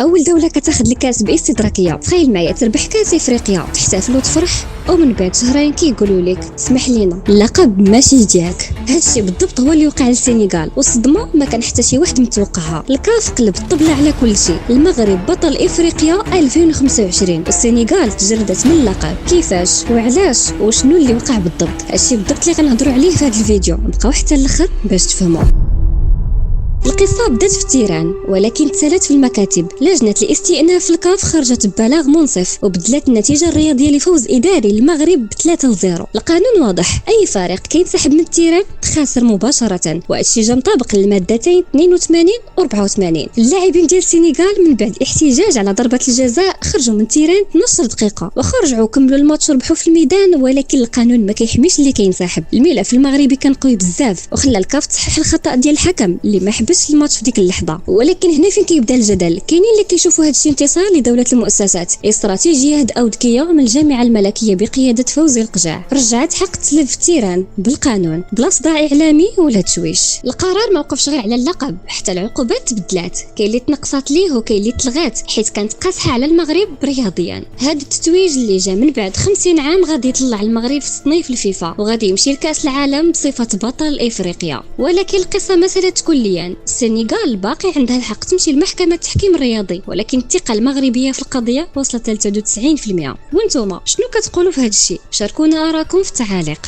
اول دوله كتاخذ الكاس باستدراكيه. تخيل معايا تربح كاس افريقيا، تحتفل وتفرح، ومن بعد شهرين كيقولوا لك اسمح لينا اللقب ماشي ديالك. هادشي بالضبط هو اللي وقع للسنغال، والصدمه ما كان حتى شي واحد متوقعها. الكاف قلب الطبله على كل شيء. المغرب بطل افريقيا 2025 والسنغال تجردت من اللقب. كيفاش وعلاش وشنو اللي وقع بالضبط؟ هادشي بالضبط اللي غنهضروا عليه في هذا الفيديو. بقاو حتى الاخر باش تفهموا. القصة بدات في تيران ولكن تسالت في المكاتب. لجنة الاستئناف الكاف خرجت ببلاغ منصف وبدلت النتيجة الرياضية لفوز إداري للمغرب ب3-0. القانون واضح، أي فريق كينسحب من تيران خاسر مباشرة، وهادشي جا مطابق للمادتين 82 و 84. اللاعبين ديال السنغال من بعد احتجاج على ضربة الجزاء خرجوا من تيران 12 دقيقة وخرجوا كملوا الماتش وربحوا في الميدان، ولكن القانون ما كيحميش اللي كينسحب. الملف المغربي كان قوي بزاف وخلى الكاف تصحح الخطأ ديال الحكم اللي ما حبسش الماتش في ديك اللحظه. ولكن هنا فين كيبدا الجدل. كاينين اللي كيشوفوا هذا الشيء انتصار لدوله المؤسسات، استراتيجيه او ذكيه من الجامعه الملكيه بقياده فوزي القجاع، رجعت حق التسليف في تيران بالقانون بلا صداع اعلامي ولا تشويش. القرار ما وقفش غير على اللقب، حتى العقوبات تبدلات، كاين اللي تنقصات ليه وكاين اللي تلغات حيت كانت قاصحه على المغرب رياضيا. هذا التتويج اللي جا من بعد 50 عام غادي يطلع المغرب في تصنيف الفيفا وغادي يمشي لكاس العالم بصفه بطل افريقيا. ولكن القصه ما سالت كليا. السنغال باقي عندها الحق تمشي لمحكمة التحكيم الرياضي، ولكن الثقة المغربية في القضية وصلت 93%. وانتوما شنو كتقولوا في هذا الشيء؟ شاركونا آراءكم في التعاليق.